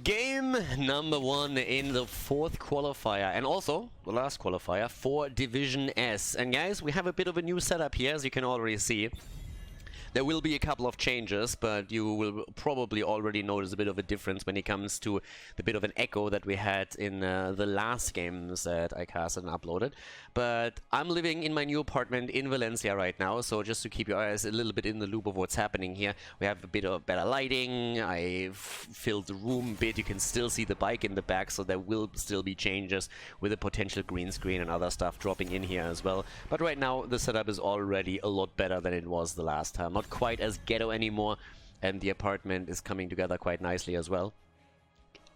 Game number 1 in the 4th qualifier, and also the last qualifier for Division S. And guys, we have a bit of a new setup here, as you can already see. There will be a couple of changes, but you will probably already notice a bit of a difference when it comes to the bit of an echo that we had in the last games that I casted and uploaded. But I'm living in my new apartment in Valencia right now, so just to keep your eyes a little bit in the loop of what's happening here, we have a bit of better lighting. I've filled the room a bit. You can still see the bike in the back, so there will still be changes with a potential green screen and other stuff dropping in here as well. But right now, the setup is already a lot better than it was the last time. Not quite as ghetto anymore, and the apartment is coming together quite nicely as well.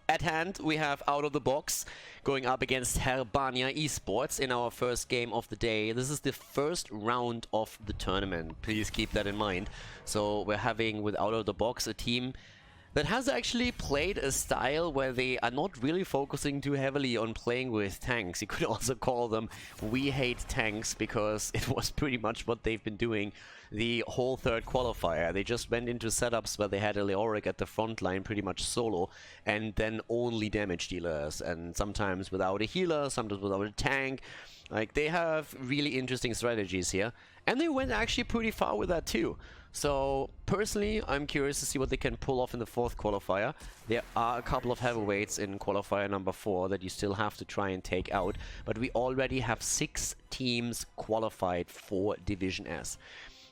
At hand, we have Out of the Box going up against Herbania Esports in our first game of the day. This is the first round of the tournament. Please keep that in mind. So we're having, with Out of the Box, a team that has actually played a style where they are not really focusing too heavily on playing with tanks. You could also call them "We Hate Tanks," because it was pretty much what they've been doing the whole third qualifier. They just went into setups where they had a Leoric at the front line pretty much solo, and then only damage dealers, and sometimes without a healer, sometimes without a tank. Like, they have really interesting strategies here, and they went actually pretty far with that too. So personally, I'm curious to see what they can pull off in the 4th qualifier. There are a couple of heavyweights in qualifier number 4 that you still have to try and take out, but we already have 6 teams qualified for Division S.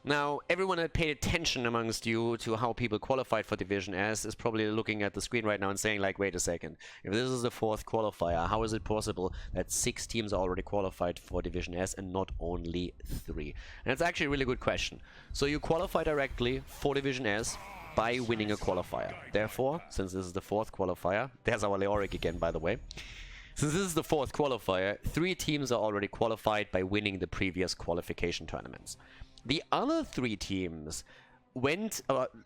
Now, everyone that paid attention amongst you to how people qualified for Division S is probably looking at the screen right now and saying, like, wait a second, if this is the 4th qualifier, how is it possible that 6 teams are already qualified for Division S and not only 3? And it's actually a really good question. So you qualify directly for Division S by winning a qualifier. Therefore, since this is the 4th qualifier, there's our Leoric again, by the way. Since this is the 4th qualifier, 3 teams are already qualified by winning the previous qualification tournaments. The other 3 teams went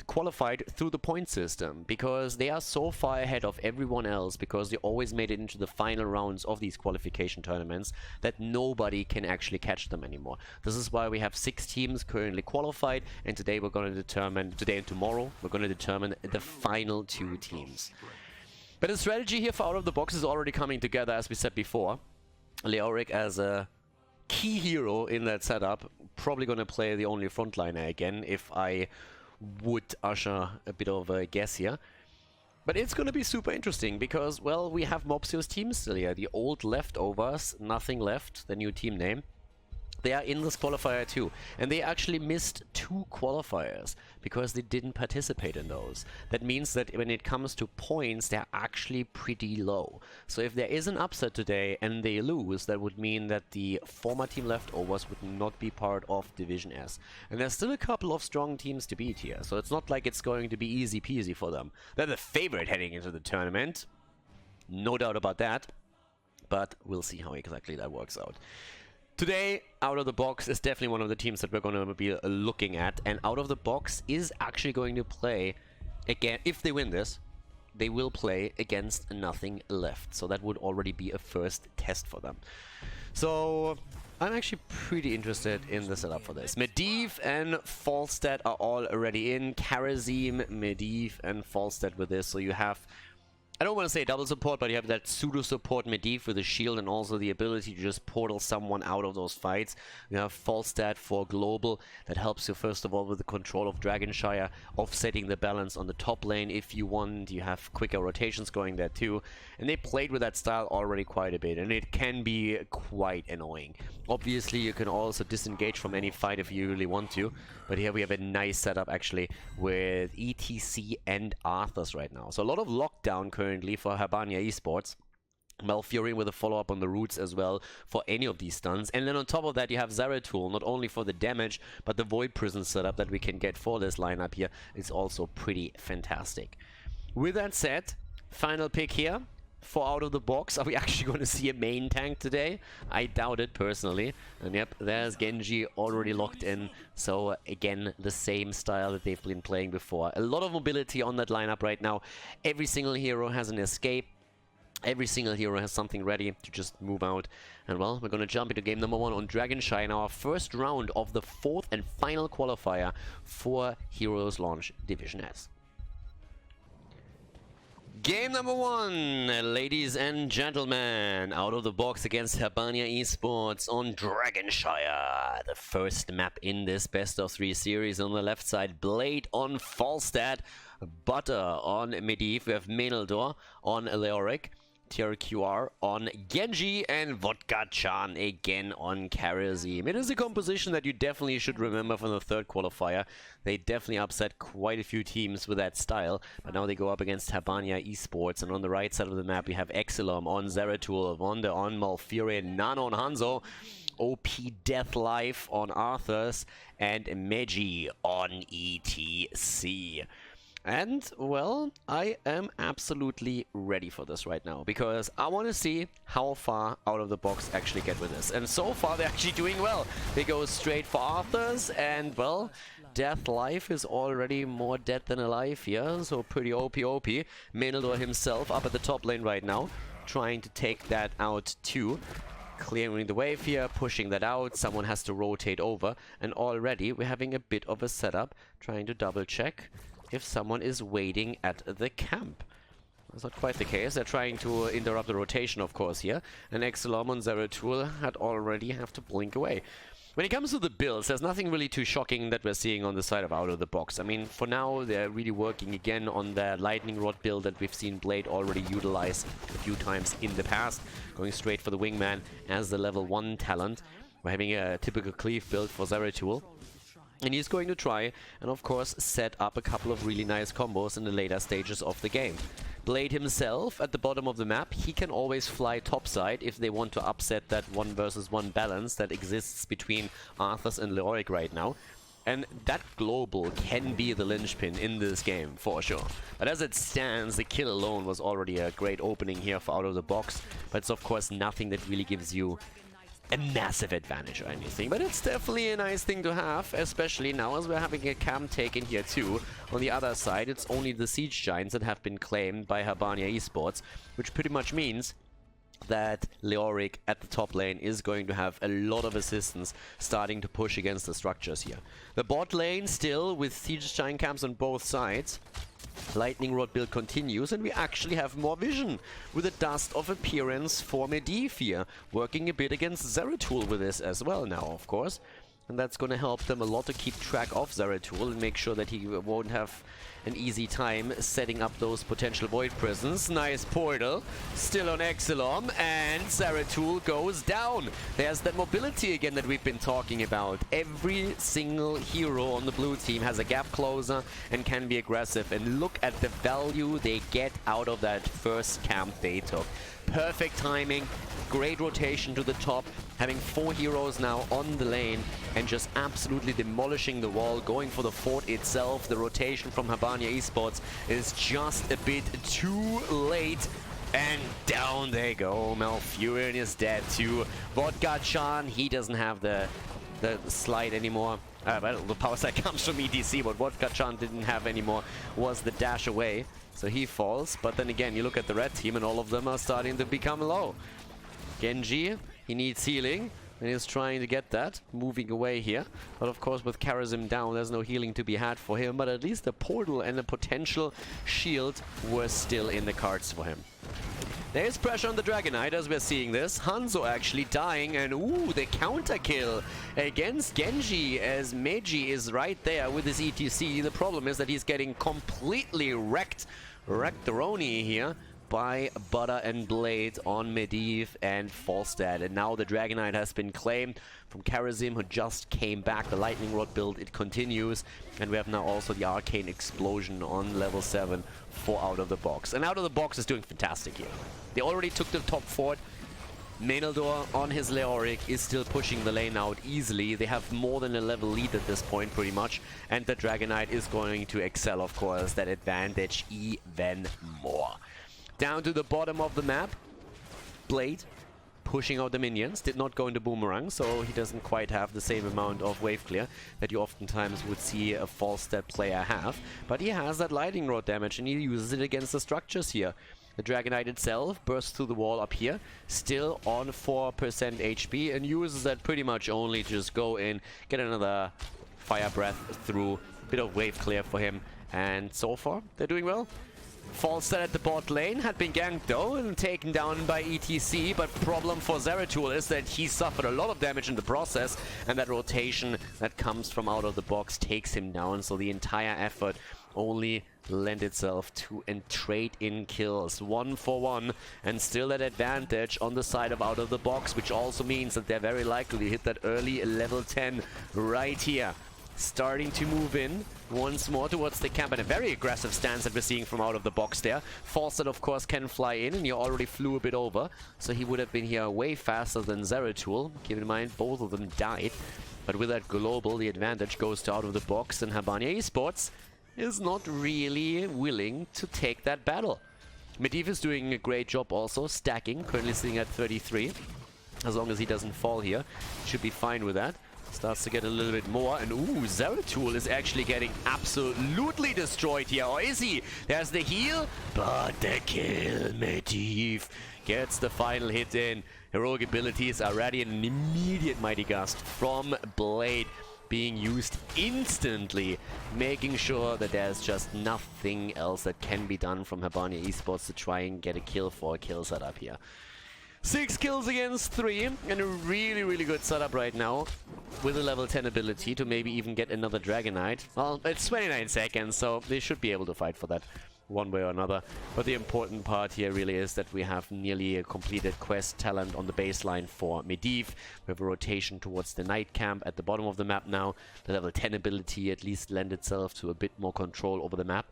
qualified through the point system because they are so far ahead of everyone else, because they always made it into the final rounds of these qualification tournaments, that nobody can actually catch them anymore. This is why we have 6 teams currently qualified, and today we're going to determine, today and tomorrow, we're going to determine the final 2 teams. But the strategy here for Out of the Box is already coming together, as we said before. Leoric as a key hero in that setup, probably going to play the only frontliner again, if I would usher a bit of a guess here. But it's going to be super interesting because, well, we have Mopsio's team still here. The old leftovers, Nothing Left, the new team name. They are in this qualifier too, and they actually missed 2 qualifiers because they didn't participate in those. That means that when it comes to points, they're actually pretty low. So if there is an upset today and they lose, that would mean that the former team leftovers would not be part of Division S. And there's still a couple of strong teams to beat here, so it's not like it's going to be easy peasy for them. They're the favorite heading into the tournament, no doubt about that, but we'll see how exactly that works out. Today, Out of the Box is definitely one of the teams that we're going to be looking at, and Out of the Box is actually going to play again. If they win this, they will play against Nothing Left, so that would already be a first test for them. So I'm actually pretty interested in the setup for this. Medivh and Falstad are all already in. Karazim, Medivh, and Falstad with this, so you have, I don't want to say double support, but you have that pseudo support Medivh with a shield and also the ability to just portal someone out of those fights. You have Falstad for global, that helps you first of all with the control of Dragonshire, offsetting the balance on the top lane if you want. You have quicker rotations going there too, and they played with that style already quite a bit, and it can be quite annoying. Obviously you can also disengage from any fight if you really want to, but here we have a nice setup actually with ETC and Arthas right now. So a lot of lockdown currently for Herbania Esports. Malfurion with a follow-up on the roots as well for any of these stuns. And then on top of that you have Zeratul, not only for the damage, but the Void Prison setup that we can get for this lineup here is also pretty fantastic. With that said, final pick here for Out of the Box. Are we actually going to see a main tank today? I doubt it personally. And yep, there's Genji already locked in. So again, the same style that they've been playing before. A lot of mobility on that lineup right now. Every single hero has an escape. Every single hero has something ready to just move out. And well, we're going to jump into game number 1 on Dragonshire in our first round of the 4th and final qualifier for Heroes Launch Division S. Game number 1, ladies and gentlemen, out of the box against Herbania Esports on Dragonshire. The first map in this best of 3 series. On the left side, Blade on Falstad, Butter on Medivh, we have Menaldor on Leoric, TRQR on Genji, and Vodka-chan again on Karazim. It is a composition that you definitely should remember from the third qualifier. They definitely upset quite a few teams with that style, but now they go up against Herbania Esports, and on the right side of the map we have Exilom on Zeratul, Vonda on Malfurion, Nan on Hanzo, OP Death Life on Arthurs, and Meji on ETC. And, well, I am absolutely ready for this right now, because I want to see how far out of the box actually get with this. And so far, they're actually doing well. They go straight for Arthurs, and, well, Death Life is already more dead than alive here, so pretty OP. Menaldor himself up at the top lane right now, trying to take that out too. Clearing the wave here, pushing that out, someone has to rotate over, and already we're having a bit of a setup, trying to double check if someone is waiting at the camp. That's not quite the case. They're trying to interrupt the rotation, of course, here. And Exilom on Zeratul had already have to blink away. When it comes to the builds, there's nothing really too shocking that we're seeing on the side of out of the box. I mean, for now, they're really working again on the lightning rod build that we've seen Blade already utilize a few times in the past. Going straight for the wingman as the level 1 talent. We're having a typical cleave build for Zeratul. And he's going to try and, of course, set up a couple of really nice combos in the later stages of the game. Blade himself, at the bottom of the map, he can always fly topside if they want to upset that 1 versus 1 balance that exists between Arthurs and Leoric right now. And that global can be the linchpin in this game, for sure. But as it stands, the kill alone was already a great opening here for out of the box. But it's, of course, nothing that really gives you a massive advantage or anything, but it's definitely a nice thing to have, especially now as we're having a camp taken here too. On the other side, it's only the siege giants that have been claimed by Herbania Esports, which pretty much means that Leoric at the top lane is going to have a lot of assistance starting to push against the structures here. The bot lane still with siege giant camps on both sides. Lightning Rod build continues, and we actually have more vision with a Dust of Appearance for Medivh here, working a bit against Zeratul with this as well now, of course. And that's going to help them a lot to keep track of Zeratul and make sure that he won't have an easy time setting up those potential void prisons. Nice portal, still on Exilom, and Zeratul goes down. There's that mobility again that we've been talking about. Every single hero on the blue team has a gap closer and can be aggressive. And look at the value they get out of that first camp they took. Perfect timing, great rotation to the top, having 4 heroes now on the lane and just absolutely demolishing the wall, going for the fort itself. The rotation from Herbania Esports is just a bit too late. And down they go. Malfurion is dead too. Vodka-chan, he doesn't have the slide anymore. Well, the power side comes from ETC, but Vodka-chan didn't have anymore was the dash away. So he falls, but then again, you look at the red team and all of them are starting to become low. Genji, he needs healing, and he's trying to get that, moving away here. But of course, with Karazim down, there's no healing to be had for him, but at least the portal and the potential shield were still in the cards for him. There's pressure on the Dragonite as we're seeing this. Hanzo actually dying, and ooh, the counter kill against Genji as Meji is right there with his ETC. The problem is that he's getting completely wrecked here by Butter and Blade on Medivh and Falstad. And now the Dragonite has been claimed from Karazim, who just came back. The Lightning Rod build, it continues. And we have now also the Arcane Explosion on level 7 for Out of the Box. And Out of the Box is doing fantastic here. They already took the top fort. Menaldor on his Leoric is still pushing the lane out easily. They have more than a level lead at this point, pretty much. And the Dragonite is going to excel, of course, that advantage even more. Down to the bottom of the map, Blade pushing out the minions. Did not go into Boomerang, so he doesn't quite have the same amount of wave clear that you oftentimes would see a Falstad player have. But he has that lightning rod damage, and he uses it against the structures here. The Dragonite itself bursts through the wall up here, still on 4% HP, and uses that pretty much only to just go in, get another Fire Breath through, a bit of wave clear for him, and so far, they're doing well. False set at the bot lane, had been ganked though and taken down by ETC, but problem for Zeratul is that he suffered a lot of damage in the process, and that rotation that comes from out of the box takes him down, so the entire effort only lend itself to and trade in kills 1 for 1, and still at advantage on the side of out of the box, which also means that they're very likely to hit that early level 10 right here. Starting to move in once more towards the camp, and a very aggressive stance that we're seeing from out of the box there. Fawcett, of course, can fly in, and he already flew a bit over, so he would have been here way faster than Zeratul. Keep in mind, both of them died. But with that global, the advantage goes to out of the box, and Herbania Esports is not really willing to take that battle. Medivh is doing a great job also, stacking, currently sitting at 33. As long as he doesn't fall here, should be fine with that. Starts to get a little bit more, and ooh, Zeratul is actually getting absolutely destroyed here, or is he? There's the heal, but the kill. Medivh gets the final hit in. Heroic abilities are ready, and an immediate Mighty Gust from Blade being used instantly, making sure that there's just nothing else that can be done from Herbania Esports to try and get a kill for a kill setup here. 6 kills against 3, and a really good setup right now with a level 10 ability to maybe even get another Dragonite. Well, it's 29 seconds, so they should be able to fight for that one way or another. But the important part here really is that we have nearly a completed quest talent on the baseline for Medivh. We have a rotation towards the night camp at the bottom of the map now. The level 10 ability at least lend itself to a bit more control over the map.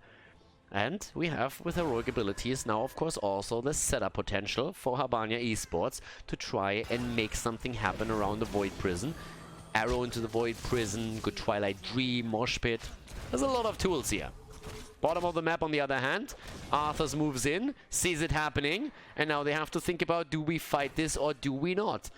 And we have, with heroic abilities, now of course also the setup potential for Herbania Esports to try and make something happen around the Void Prison. Arrow into the Void Prison, good Twilight Dream, Mosh Pit. There's a lot of tools here. Bottom of the map, on the other hand, Arthas moves in, sees it happening, and now they have to think about, do we fight this or do we not?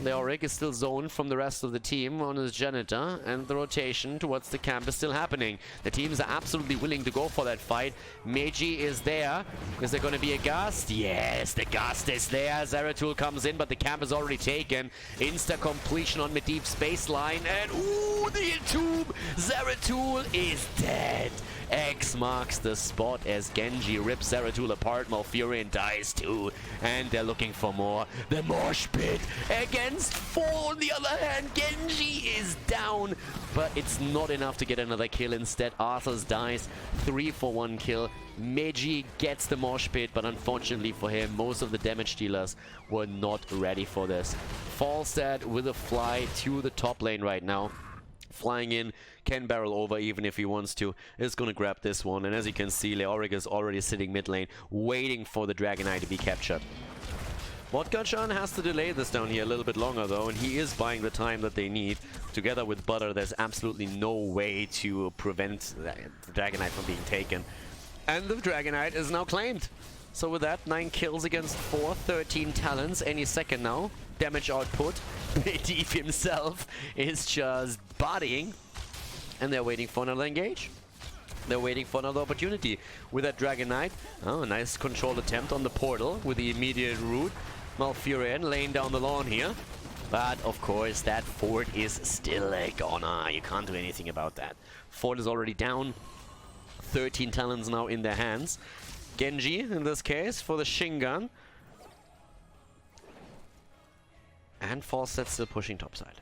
Leoric is still zoned from the rest of the team on his janitor, and the rotation towards the camp is still happening. The teams are absolutely willing to go for that fight. Meiji is there. Is there going to be a gust? Yes, the gust is there. Zeratul comes in, but the camp is already taken. Insta completion on Medivh's baseline, and ooh, the entomb! Zeratul is dead. X marks the spot as Genji rips Zeratul apart. Malfurion dies too, and they're looking for more. The Mosh Pit against 4 on the other hand. Genji is down, but it's not enough to get another kill. Instead, Arthas dies. 3 for 1 kill. Meiji gets the Mosh Pit, but unfortunately for him, most of the damage dealers were not ready for this. Falstad with a fly to the top lane right now. Flying in, can barrel over even if he wants to, is going to grab this one. And as you can see, Leoric is already sitting mid lane, waiting for the Dragonite to be captured. Vodkachan has to delay this down here a little bit longer though, and he is buying the time that they need. Together with Butter, there's absolutely no way to prevent the Dragonite from being taken. And the Dragonite is now claimed. So with that, 9 kills against 4, 13 talents any second now. Damage output. Medivh himself is just bodying. And they're waiting for another engage. They're waiting for another opportunity with that Dragonite. Oh, a nice controlled attempt on the portal with the immediate route. Malfurion laying down the lawn here. But of course, that fort is still a goner. You can't do anything about that. Fort is already down. 13 talents now in their hands. Genji, in this case, for the Shingun. And Falstad still pushing topside.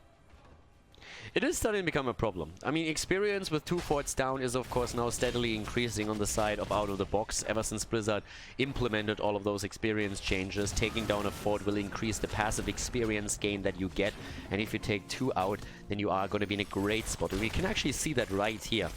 It is starting to become a problem. I mean, experience with 2 forts down is of course now steadily increasing on the side of out of the box. Ever since Blizzard implemented all of those experience changes, taking down a fort will increase the passive experience gain that you get. And if you take 2 out, then you are going to be in a great spot. And we can actually see that right here.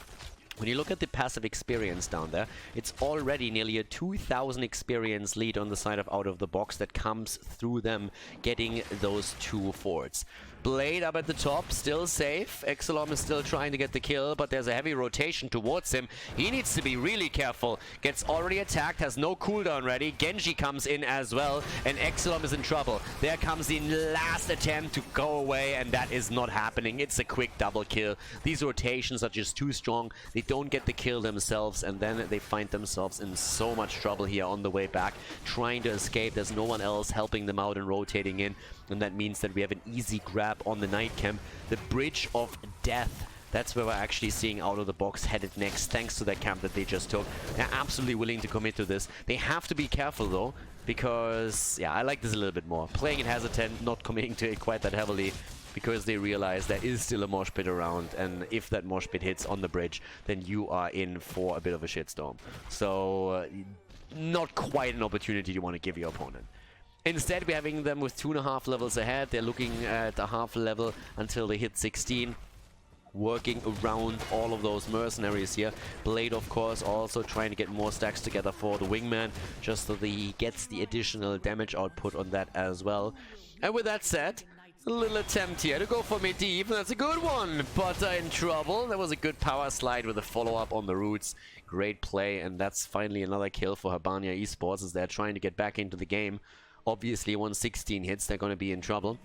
When you look at the passive experience down there, it's already nearly a 2,000 experience lead on the side of out of the box that comes through them getting those 2 forts. Blade up at the top, still safe. Exelom is still trying to get the kill, but there's a heavy rotation towards him. He needs to be really careful. Gets already attacked, has no cooldown ready. Genji comes in as well, and Exelom is in trouble. There comes the last attempt to go away, and that is not happening. It's a quick double kill. These rotations are just too strong. They don't get the kill themselves, and then they find themselves in so much trouble here on the way back, trying to escape. There's no one else helping them out and rotating in, and that means that we have an easy grab on the night camp. The Bridge of Death That's where we're actually seeing out of the box headed next, thanks to that camp that they just took. They're absolutely willing to commit to this. They have to be careful though, because, yeah, I like this a little bit more. Playing it hesitant, not committing to it quite that heavily, because they realize there is still a mosh pit around, and if that mosh pit hits on the bridge, then you are in for a bit of a shitstorm. So, not quite an opportunity you want to give your opponent. Instead, we're having them with 2.5 levels ahead. They're looking at a half level until they hit 16. Working around all of those mercenaries here. Blade, of course, also trying to get more stacks together for the wingman, just so that he gets the additional damage output on that as well. And with that said, a little attempt here to go for Medivh. That's a good one, but in trouble. That was a good power slide with a follow-up on the roots. Great play, and that's finally another kill for Herbania Esports as they're trying to get back into the game. Obviously, once 16 hits, they're going to be in trouble.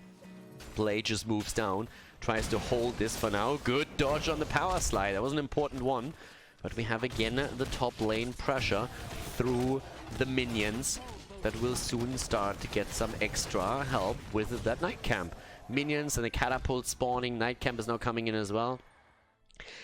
Blade just moves down, tries to hold this for now. Good dodge on the power slide. That was an important one. But we have again the top lane pressure through the minions that will soon start to get some extra help with that night camp. Minions and the catapult spawning. Night camp is now coming in as well.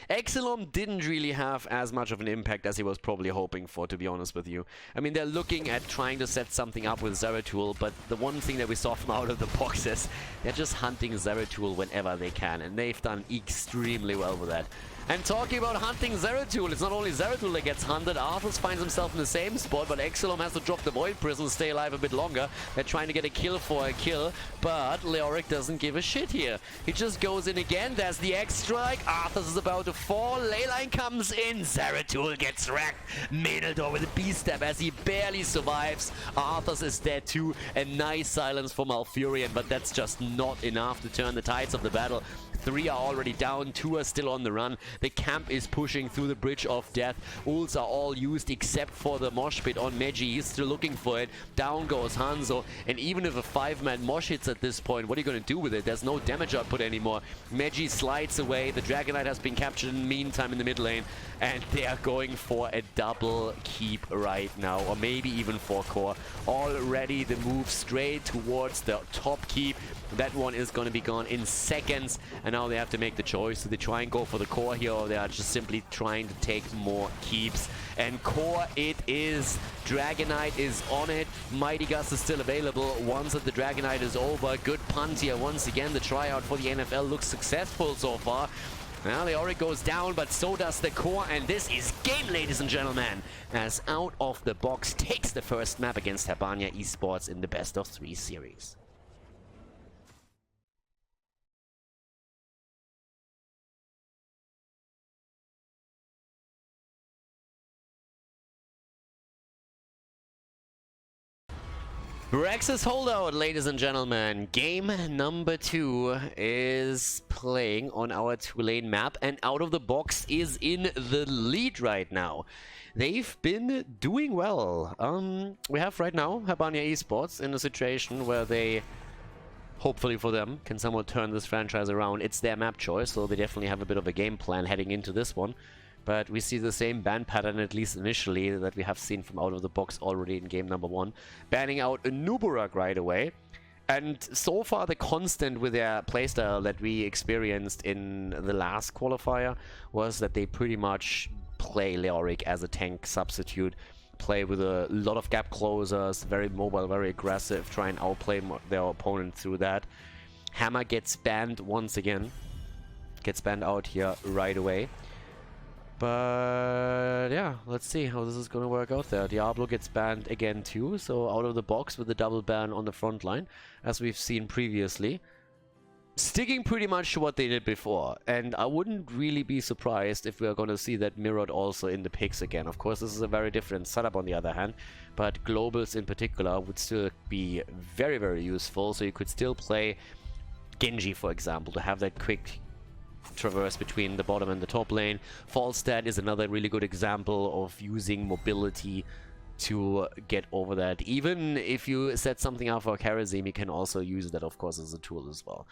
Exelom didn't really have as much of an impact as he was probably hoping for, to be honest with you. I mean, they're looking at trying to set something up with Zeratul, but the one thing that we saw from out of the box is they're just hunting Zeratul whenever they can, and they've done extremely well with that. And talking about hunting Zeratul, it's not only Zeratul that gets hunted. Arthas finds himself in the same spot, but Exelom has to drop the Void Prism, stay alive a bit longer. They're trying to get a kill for a kill, but Leoric doesn't give a shit here. He just goes in again. There's the X-Strike. Arthas is about to fall. Leyline comes in. Zeratul gets wrecked. Menaldor with a B-step as he barely survives. Arthas is dead too. A nice silence for Malfurion, but that's just not enough to turn the tides of the battle. 3 are already down, 2 are still on the run. The camp is pushing through the Bridge of Death. Ults are all used except for the mosh pit on Meji. He's still looking for it. Down goes Hanzo. And even if a 5-man mosh hits at this point, what are you going to do with it? There's no damage output anymore. Meji slides away. The Dragonite has been captured in the meantime in the mid lane. And they are going for a double keep right now. Or maybe even 4 core. Already the move straight towards the top keep. That one is going to be gone in seconds. And now they have to make the choice. Do they try and go for the core here, or they are just simply trying to take more keeps? And core it is. Dragonite is on it. Mighty Gust is still available once that the Dragonite is over. Good punt here. Once again, the tryout for the NFL looks successful so far. Now the Auric goes down, but so does the core, and this is game, ladies and gentlemen, as out of the box takes the first map against Herbania Esports in the best of 3 series. Rex's holdout, ladies and gentlemen. Game number 2 is playing on our 2-lane map, and out of the box is in the lead right now. They've been doing well. We have right now Herbania Esports in a situation where they, hopefully for them, can somewhat turn this franchise around. It's their map choice, so they definitely have a bit of a game plan heading into this one. But we see the same ban pattern, at least initially, that we have seen from out of the box already in game number 1. Banning out a Nuburak right away. And so far the constant with their playstyle that we experienced in the last qualifier was that they pretty much play Leoric as a tank substitute. Play with a lot of gap closers, very mobile, very aggressive, try and outplay their opponent through that. Hammer gets banned once again. Gets banned out here right away. But yeah, let's see how this is going to work out there. Diablo gets banned again too, so out of the box with the double ban on the front line, as we've seen previously. Sticking pretty much to what they did before, and I wouldn't really be surprised if we are going to see that mirrored also in the picks again. Of course, this is a very different setup on the other hand, but globals in particular would still be very, very useful, so you could still play Genji, for example, to have that quick traverse between the bottom and the top lane. Falstad is another really good example of using mobility to get over that. Even if you set something up for Karazim, you can also use that, of course, as a tool as well.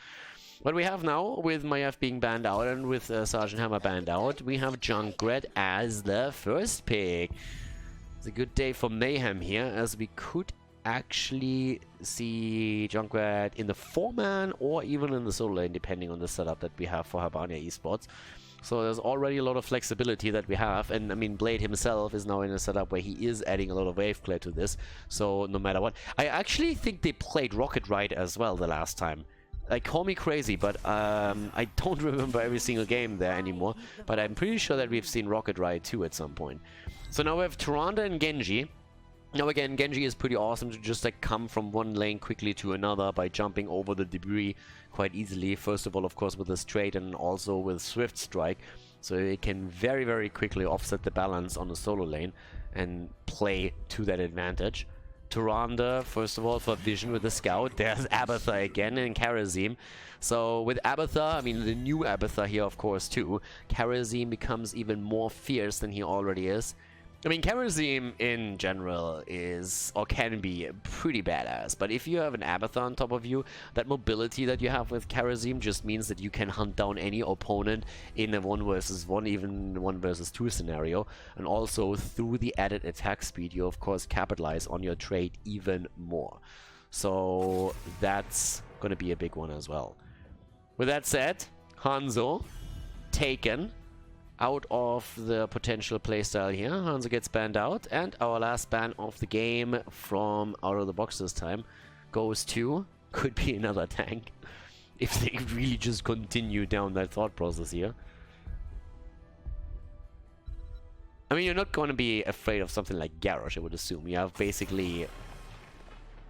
What we have now, with Maiev being banned out and with Sergeant Hammer banned out, we have Junkrat as the first pick. It's a good day for Mayhem here, as we could actually see Junkrat in the 4-man or even in the solo lane, depending on the setup that we have for Herbania Esports. So there's already a lot of flexibility that we have, and I mean Blade himself is now in a setup where he is adding a lot of wave clear to this, so no matter what. I actually think they played Rocket right as well the last time. Like, call me crazy, but I don't remember every single game there anymore, but I'm pretty sure that we've seen Rocket Ride too at some point. So now we have Tyrande and Genji. Now again, Genji is pretty awesome to just like come from one lane quickly to another by jumping over the debris quite easily. First of all, of course, with the straight and also with Swift Strike. So it can very, very quickly offset the balance on the solo lane and play to that advantage. Tyrande, first of all, for vision with the scout. There's Abathur again and Kharazim. So with Abathur, I mean the new Abathur here, of course, too, Kharazim becomes even more fierce than he already is. I mean, Kharazim in general is, or can be, pretty badass. But if you have an Abathur on top of you, that mobility that you have with Kharazim just means that you can hunt down any opponent in a 1 versus 1, even 1 versus 2 scenario. And also, through the added attack speed, you of course capitalize on your trade even more. So that's going to be a big one as well. With that said, Hanzo taken out of the potential playstyle here. Hanzo gets banned out, and our last ban of the game from out of the box this time goes to, could be another tank, if they really just continue down that thought process here. I mean, you're not going to be afraid of something like Garrosh, I would assume. You have basically...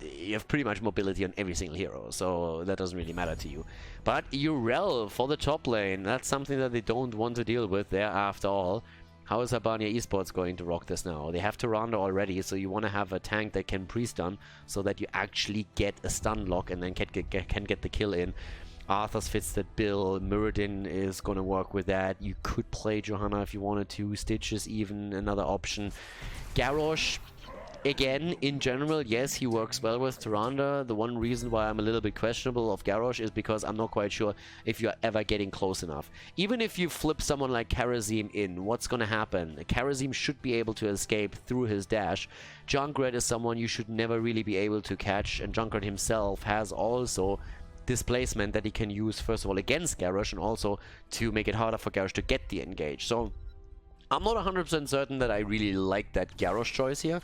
you have pretty much mobility on every single hero, so that doesn't really matter to you. But Urel for the top lane, that's something that they don't want to deal with there after all. How is Herbania Esports going to rock this now? They have Tyrande already, so you want to have a tank that can pre-stun so that you actually get a stun lock and then can get the kill in. Arthas fits that bill, Muradin is going to work with that. You could play Johanna if you wanted to, Stitch is even another option. Garrosh, again, in general, yes, he works well with Tyrande. The one reason why I'm a little bit questionable of Garrosh is because I'm not quite sure if you're ever getting close enough. Even if you flip someone like Kharazim in, what's going to happen? Kharazim should be able to escape through his dash. Junkrat is someone you should never really be able to catch, and Junkrat himself has also displacement that he can use, first of all, against Garrosh, and also to make it harder for Garrosh to get the engage. So, I'm not 100% certain that I really like that Garrosh choice here.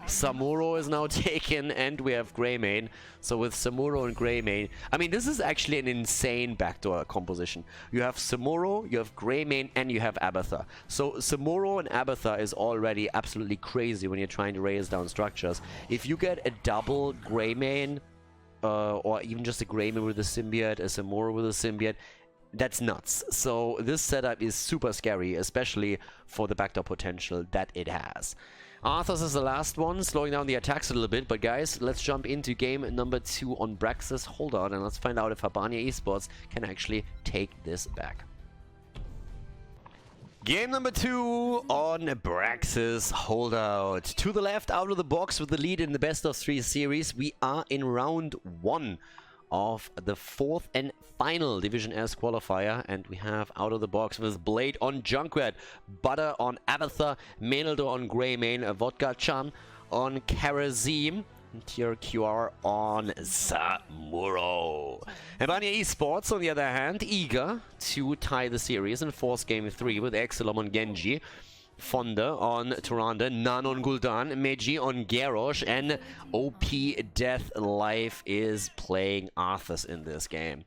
Samuro is now taken, and we have Greymane. So with Samuro and Greymane, I mean, this is actually an insane backdoor composition. You have Samuro, you have Greymane, and you have Abathur. So Samuro and Abathur is already absolutely crazy when you're trying to raise down structures. If you get a double Greymane, or even just a Greymane with a symbiote, a Samuro with a symbiote, that's nuts. So this setup is super scary, especially for the backdoor potential that it has. Arthas is the last one, slowing down the attacks a little bit, but guys, let's jump into game number 2 on Brax's Holdout, and let's find out if Herbania Esports can actually take this back. Game number 2 on Brax's Holdout. To the left, out of the box with the lead in the best of 3 series, we are in round 1 of the 4th and final Division S qualifier, and we have out of the box with Blade on Junkrat, Butter on Abathur, Meneldo on Greymane, Vodka Chan on Kharazim, and TRQR on Samuro. Herbania Esports, on the other hand, eager to tie the series and force game 3 with Exelom on Genji, Fonda on Tyrande, Nan on Gul'dan, Meiji on Garrosh, and OP Death Life is playing Arthas in this game.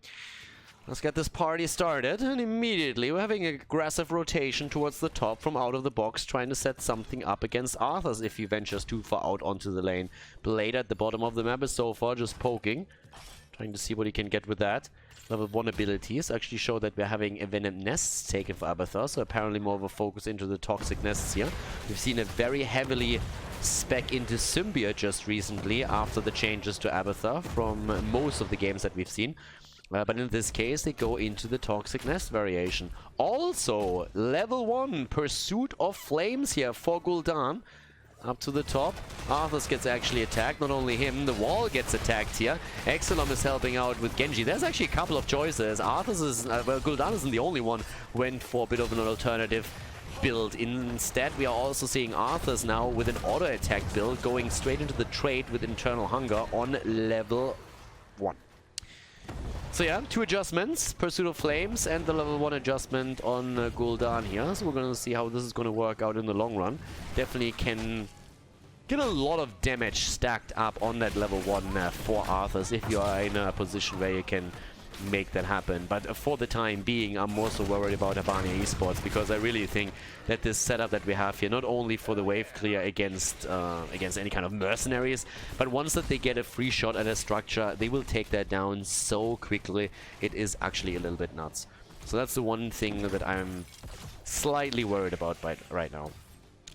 Let's get this party started, and immediately we're having an aggressive rotation towards the top from out of the box, trying to set something up against Arthas if he ventures too far out onto the lane. Blade at the bottom of the map is so far just poking, trying to see what he can get with that. Level 1 abilities actually show that we're having Envenomed Nests taken for Abathur, so apparently more of a focus into the Toxic Nests here. We've seen a very heavily spec into Symbiote just recently after the changes to Abathur from most of the games that we've seen. But in this case, they go into the Toxic Nest variation. Also, level 1 Pursuit of Flames here for Gul'dan. Up to the top, Arthas gets actually attacked, not only him, the wall gets attacked here. Exelom is helping out with Genji. There's actually a couple of choices. Arthas is, well, Gul'dan isn't the only one who went for a bit of an alternative build. Instead, we are also seeing Arthas now with an auto attack build going straight into the trade with Internal Hunger on level 1. So yeah, 2 adjustments, Pursuit of Flames and the level 1 adjustment on Gul'dan here. So we're going to see how this is going to work out in the long run. Definitely can get a lot of damage stacked up on that level 1 for Arthas if you are in a position where you can make that happen. But for the time being, I'm more so worried about Herbania Esports, because I really think that this setup that we have here, not only for the wave clear against any kind of mercenaries, but once that they get a free shot at a structure, they will take that down so quickly. It is actually a little bit nuts. So that's the one thing that I'm slightly worried about right now.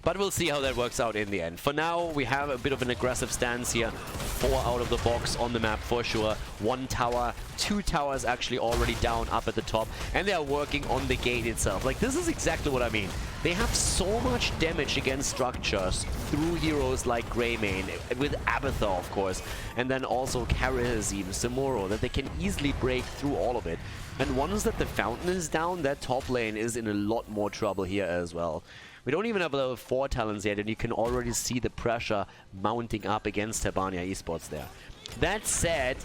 But we'll see how that works out in the end. For now, we have a bit of an aggressive stance here. 4 out of the box on the map for sure. 1 tower, 2 towers actually already down up at the top. And they are working on the gate itself. Like, this is exactly what I mean. They have so much damage against structures through heroes like Greymane, with Abathur, of course. And then also Karazim, Samuro, that they can easily break through all of it. And once that the fountain is down, that top lane is in a lot more trouble here as well. We don't even have level 4 talents yet, and you can already see the pressure mounting up against Herbania Esports there. That said,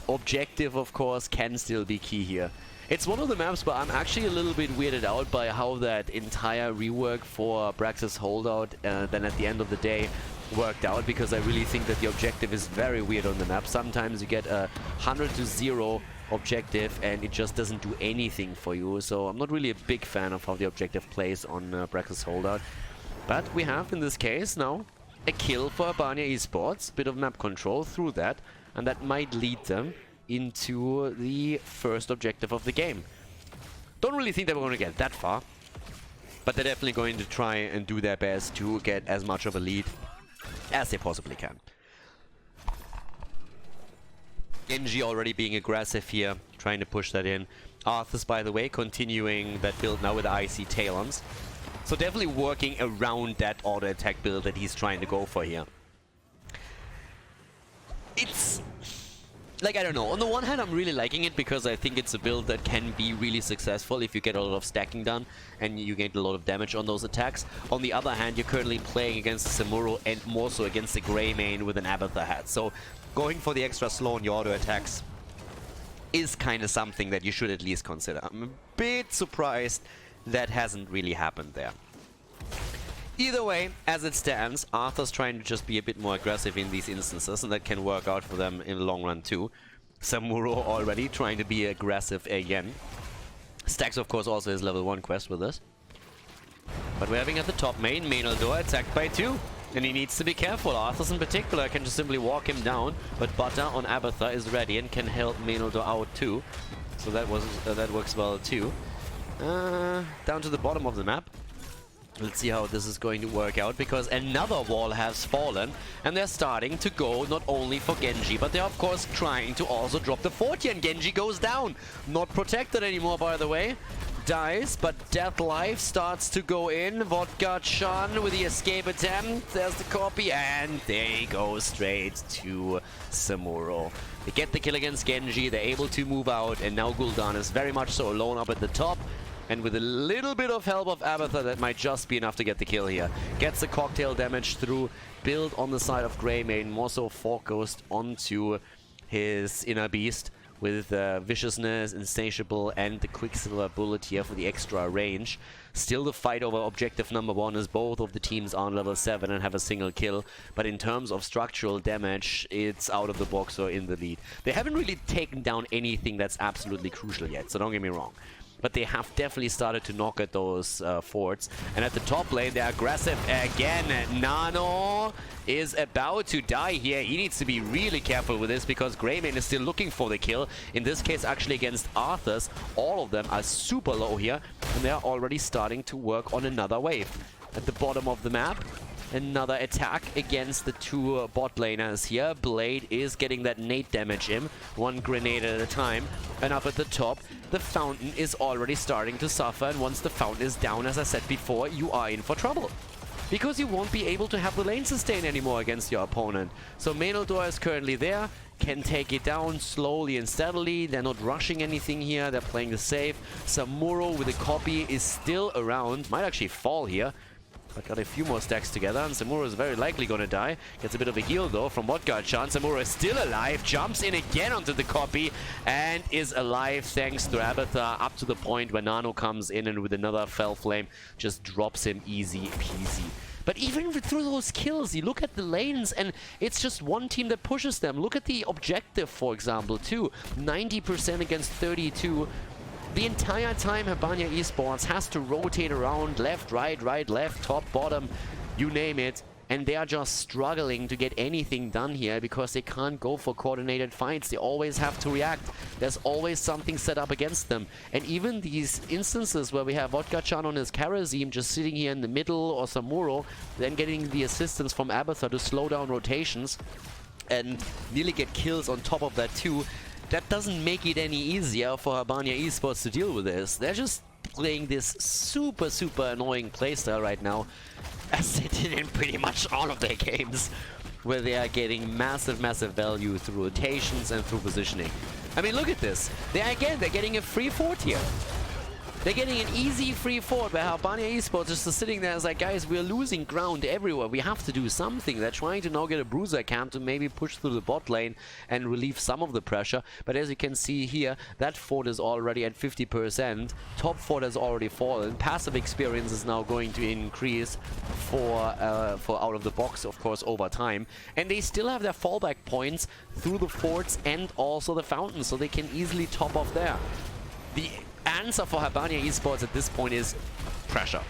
objective, of course, can still be key here. It's one of the maps where I'm actually a little bit weirded out by how that entire rework for Brax's holdout then at the end of the day worked out, because I really think that the objective is very weird on the map. Sometimes you get a 100-0 objective and it just doesn't do anything for you, so I'm not really a big fan of how the objective plays on Brax's holdout. But we have in this case now a kill for Herbania Esports, bit of map control through that, and that might lead them into the first objective of the game. Don't really think that we're going to get that far, but they're definitely going to try and do their best to get as much of a lead as they possibly can. Genji already being aggressive here, trying to push that in. Arthas, by the way, continuing that build now with the IC Talons. So definitely working around that auto-attack build that he's trying to go for here. It's... like, I don't know. On the one hand, I'm really liking it because I think it's a build that can be really successful if you get a lot of stacking done and you get a lot of damage on those attacks. On the other hand, you're currently playing against Samuro and more so against the Greymane with an Abathur hat. So going for the extra slow on your auto attacks is kind of something that you should at least consider. I'm a bit surprised that hasn't really happened there. Either way, as it stands, Arthur's trying to just be a bit more aggressive in these instances, and that can work out for them in the long run too. Samuro already trying to be aggressive again. Stacks, of course, also his level 1 quest with this. But we're having at the top main, Khaldor attacked by 2. And he needs to be careful. Arthas in particular can just simply walk him down, but Butter on Abathur is ready and can help Khaldor out too. So that works well too. Down to the bottom of the map. Let's see how this is going to work out, because another wall has fallen and they're starting to go not only for Genji, but they're of course trying to also drop the 40, and Genji goes down. Not protected anymore, by the way. Dies, but Death Life starts to go in. Vodka Chan with the escape attempt. There's the copy, and they go straight to Samuro. They get the kill against Genji, they're able to move out, and now Gul'dan is very much so alone up at the top. And with a little bit of help of Abathur, that might just be enough to get the kill here. Gets the cocktail damage through, build on the side of Greymane, more so focused onto his inner beast with viciousness, insatiable, and the Quicksilver bullet here for the extra range. Still the fight over objective number 1 as both of the teams are on level 7 and have a single kill. But in terms of structural damage, it's out of the box or in the lead. They haven't really taken down anything that's absolutely crucial yet, so don't get me wrong. But they have definitely started to knock at those forts. And at the top lane, they're aggressive again. Nano is about to die here. He needs to be really careful with this, because Greymane is still looking for the kill. In this case, actually against Arthas. All of them are super low here, and they're already starting to work on another wave. At the bottom of the map, another attack against the 2 bot laners here. Blade is getting that nade damage in, 1 grenade at a time. And up at the top, the fountain is already starting to suffer, and once the fountain is down, as I said before, you are in for trouble. Because you won't be able to have the lane sustain anymore against your opponent. So Khaldor is currently there, can take it down slowly and steadily. They're not rushing anything here, they're playing the safe. Samuro with a copy is still around, might actually fall here. But got a few more stacks together, and Samura is very likely gonna die. Gets a bit of a heal though from Vodka-chan. Samura is still alive, jumps in again onto the copy, and is alive thanks to Abathar, up to the point where Nano comes in and with another Fell Flame just drops him easy peasy. But even through those kills, you look at the lanes and it's just one team that pushes them. Look at the objective, for example, too. 90% against 32. The entire time Herbania Esports has to rotate around left, right, left, top, bottom, you name it. And they are just struggling to get anything done here because they can't go for coordinated fights. They always have to react. There's always something set up against them. And even these instances where we have Vodka-chan on his Karazim just sitting here in the middle, or Samuro, then getting the assistance from Abathar to slow down rotations and nearly get kills on top of that too. That doesn't make it any easier for Herbania Esports to deal with this. They're just playing this super annoying playstyle right now, as they did in pretty much all of their games, where they are getting massive value through rotations and through positioning. I mean, look at this. They're getting a free fort here. They're getting an easy free fort where Herbania Esports is just sitting there as like, guys, we're losing ground everywhere. We have to do something. They're trying to now get a bruiser camp to maybe push through the bot lane and relieve some of the pressure. But as you can see here, that fort is already at 50%. Top fort has already fallen. Passive experience is now going to increase for out of the box, of course, over time. And they still have their fallback points through the forts and also the fountains, so they can easily top off there. The answer for Herbania Esports at this point is pressure,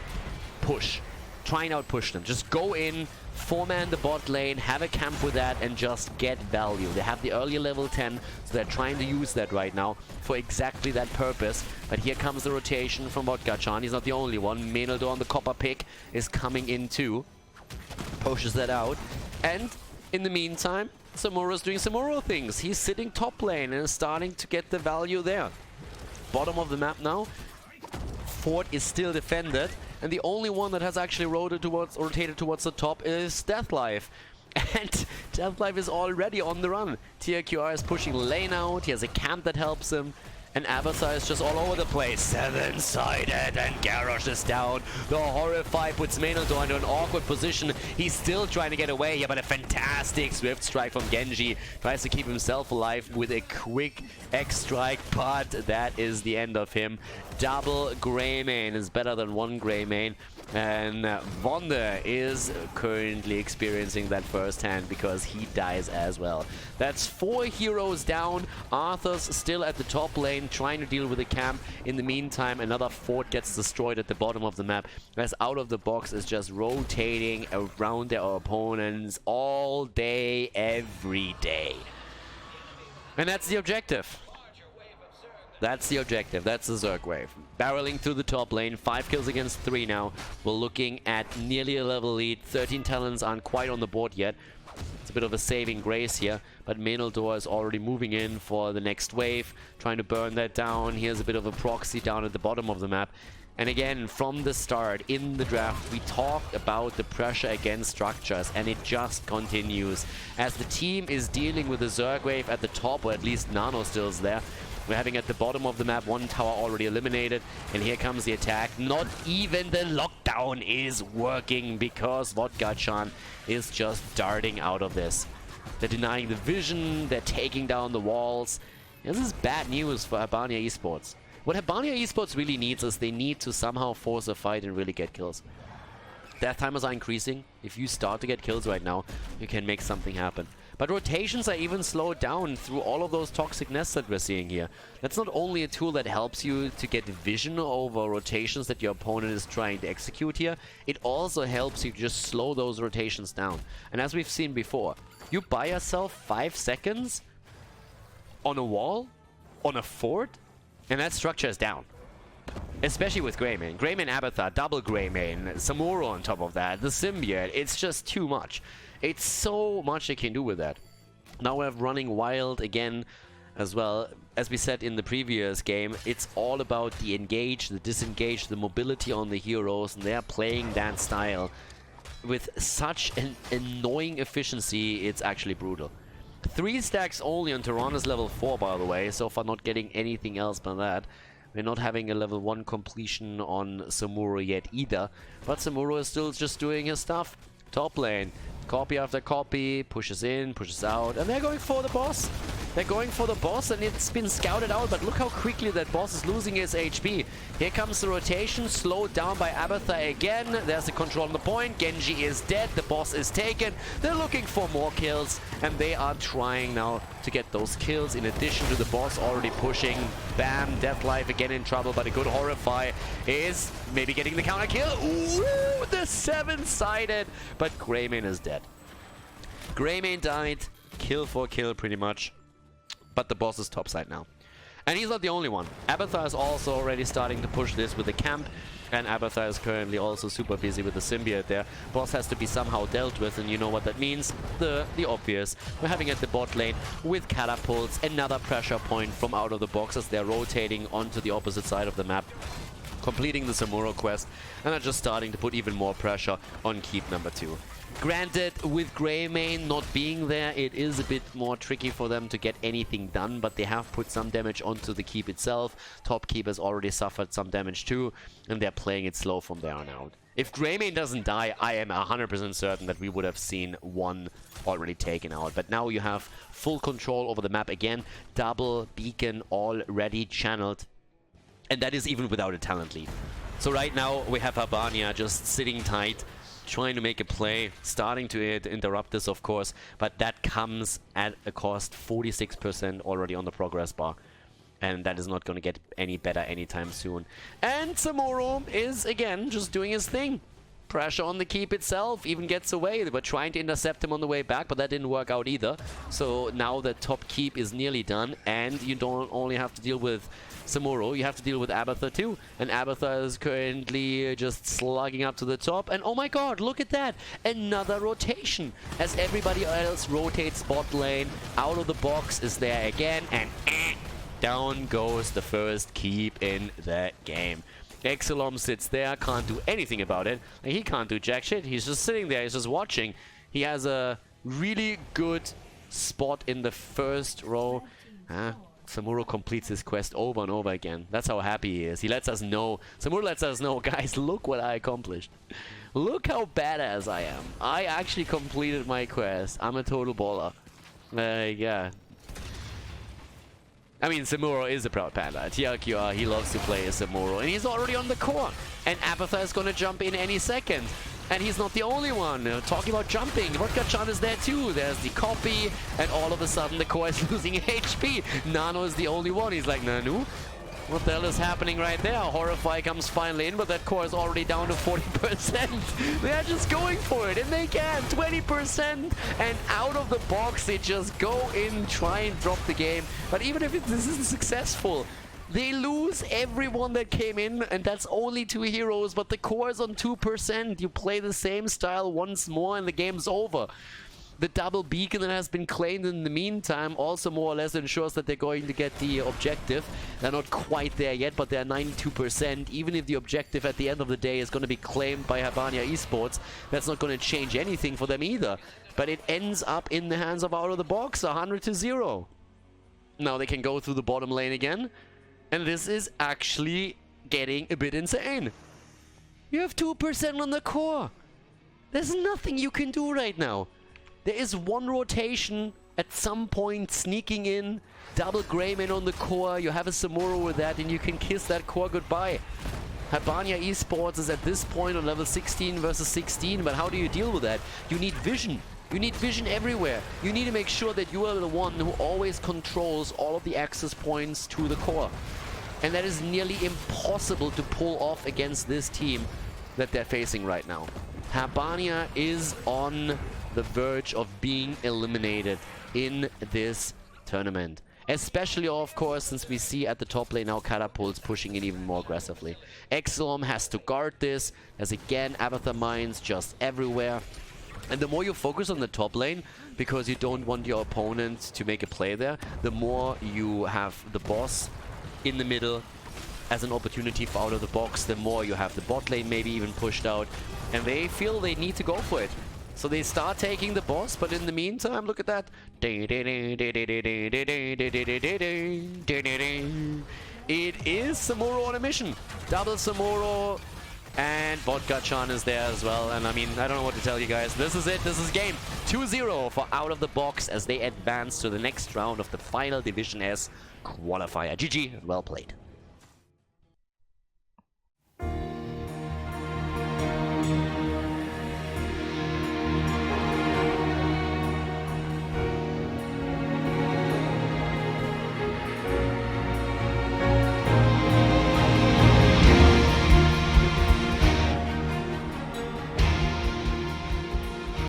push, try and outpush them. Just go in, 4-man the bot lane, have a camp with that, and just get value. They have the early level 10, so they're trying to use that right now for exactly that purpose. But here comes the rotation from Vodka-chan. He's not the only one. Meneldo on the copper pick is coming in too, pushes that out, and in the meantime, Samura's doing Samuro things. He's sitting top lane and is starting to get the value there. Bottom of the map now, fort is still defended, and the only one that has actually rotated towards the top is Deathlife. And Deathlife is already on the run. TRQR is pushing lane out, he has a camp that helps him, and Abathar is just all over the place. Seven-sided, and Garrosh is down. The Horrify puts Meneldo into an awkward position. He's still trying to get away here, but a fantastic Swift Strike from Genji. Tries to keep himself alive with a quick X-Strike, but that is the end of him. Double Greymane is better than one Greymane. And Vonda is currently experiencing that firsthand because he dies as well. That's 4 heroes down. Arthur's still at the top lane trying to deal with the camp. In the meantime, another fort gets destroyed at the bottom of the map, as out of the box is just rotating around their opponents all day, every day. And that's the objective. That's the objective. That's the Zerg wave. Barreling through the top lane. 5 kills against 3 now. We're looking at nearly a level lead. 13 talents aren't quite on the board yet. It's a bit of a saving grace here. But Meneldo is already moving in for the next wave. Trying to burn that down. Here's a bit of a proxy down at the bottom of the map. And again, from the start, in the draft, we talked about the pressure against structures, and it just continues. As the team is dealing with the Zerg wave at the top, or at least Nano still's there, we're having at the bottom of the map one tower already eliminated, and here comes the attack. Not even the lockdown is working because Vodka-chan is just darting out of this. They're denying the vision, they're taking down the walls. This is bad news for Herbania Esports. What Herbania Esports really needs is they need to somehow force a fight and really get kills. Death timers are increasing. If you start to get kills right now, you can make something happen. But rotations are even slowed down through all of those toxic nests that we're seeing here. That's not only a tool that helps you to get vision over rotations that your opponent is trying to execute here, it also helps you just slow those rotations down. And as we've seen before, you buy yourself 5 seconds on a wall, on a fort, and that structure is down. Especially with Greymane. Greymane Abathar, double Greymane, Samuro on top of that, the Symbiote, it's just too much. It's so much they can do with that. Now we have running wild again as well. As we said in the previous game, it's all about the engage, the disengage, the mobility on the heroes, and they're playing that style with such an annoying efficiency, it's actually brutal. 3 stacks only on Toronto's level 4, by the way, so far not getting anything else but that. We're not having a level 1 completion on Samuro yet either. But Samuro is still just doing his stuff. Top lane. Copy after copy. Pushes in, pushes out. And they're going for the boss. They're going for the boss, and it's been scouted out, but look how quickly that boss is losing his HP. Here comes the rotation, slowed down by Abathur again. There's the control on the point. Genji is dead. The boss is taken. They're looking for more kills, and they are trying now to get those kills in addition to the boss already pushing. Bam, Deathlife again in trouble, but a good Horrify is maybe getting the counter kill. Ooh, the 7-sided, but Greymane is dead. Greymane died, kill for kill pretty much. But the boss is topside now. And he's not the only one. Abathur is also already starting to push this with the camp. And Abathur is currently also super busy with the symbiote there. Boss has to be somehow dealt with, and you know what that means. The obvious. We're having at the bot lane with catapults. Another pressure point from out of the box as they're rotating onto the opposite side of the map. Completing the Samuro quest. And are just starting to put even more pressure on keep number 2. Granted, with Greymane not being there, it is a bit more tricky for them to get anything done, but they have put some damage onto the keep itself. Top keep has already suffered some damage too, and they're playing it slow from there on out. If Greymane doesn't die, I am 100% certain that we would have seen one already taken out. But now you have full control over the map again. Double beacon already channeled, and that is even without a talent lead. So right now we have Herbania just sitting tight, trying to make a play, starting to interrupt this, of course, but that comes at a cost 46% already on the progress bar. And that is not going to get any better anytime soon. And Samuro is, again, just doing his thing. Pressure on the keep itself, even gets away. They were trying to intercept him on the way back, but that didn't work out either. So now the top keep is nearly done, and you don't only have to deal with Samuro, you have to deal with Abathur too. And Abathur is currently just slugging up to the top. And oh my god, look at that! Another rotation! As everybody else rotates bot lane, out of the box is there again, and down goes the first keep in the game. Exelom sits there, can't do anything about it. And he can't do jack shit, he's just sitting there, he's just watching. He has a really good spot in the first row. Samuro completes his quest over and over again. That's how happy he is. He lets us know. Samuro lets us know, guys, look what I accomplished. Look how badass I am. I actually completed my quest. I'm a total baller. Yeah. I mean, Samuro is a proud panda. TLQR, he loves to play as Samuro. And he's already on the core. And Abathur is going to jump in any second. And he's not the only one. Talking about jumping, Vodka-chan is there too. There's the copy, and all of a sudden the core is losing HP. Nano is the only one. He's like, Nanu? What the hell is happening right there? Horrify comes finally in, but that core is already down to 40%. They're just going for it, and they can. 20%, and out of the box, they just go in, try and drop the game. But even if this isn't successful, they lose everyone that came in, and that's only 2 heroes, but the core is on 2%. You play the same style once more, and the game's over. The double beacon that has been claimed in the meantime also more or less ensures that they're going to get the objective. They're not quite there yet, but they're 92%. Even if the objective at the end of the day is going to be claimed by Herbania Esports, that's not going to change anything for them either. But it ends up in the hands of out of the box, 100-0. Now they can go through the bottom lane again. And this is actually getting a bit insane. You have 2% on the core. There's nothing you can do right now. There is one rotation at some point sneaking in. Double Greymane on the core. You have a Samuro with that and you can kiss that core goodbye. Herbania Esports is at this point on level 16 versus 16. But how do you deal with that? You need vision. You need vision everywhere. You need to make sure that you are the one who always controls all of the access points to the core. And that is nearly impossible to pull off against this team that they're facing right now. Herbania is on the verge of being eliminated in this tournament. Especially, of course, since we see at the top lane now Catapults pushing in even more aggressively. Exelom has to guard this. There's again Abathur mines just everywhere. And the more you focus on the top lane, because you don't want your opponent to make a play there, the more you have the boss in the middle as an opportunity for out of the box, the more you have the bot lane maybe even pushed out. And they feel they need to go for it. So they start taking the boss, but in the meantime, look at that. it is Samuro on a mission. Double Samuro, and Vodka-chan is there as well. And I mean, I don't know what to tell you guys. This is it. This is game 2-0 for Out of the Box as they advance to the next round of the final Division S qualifier. GG, well played.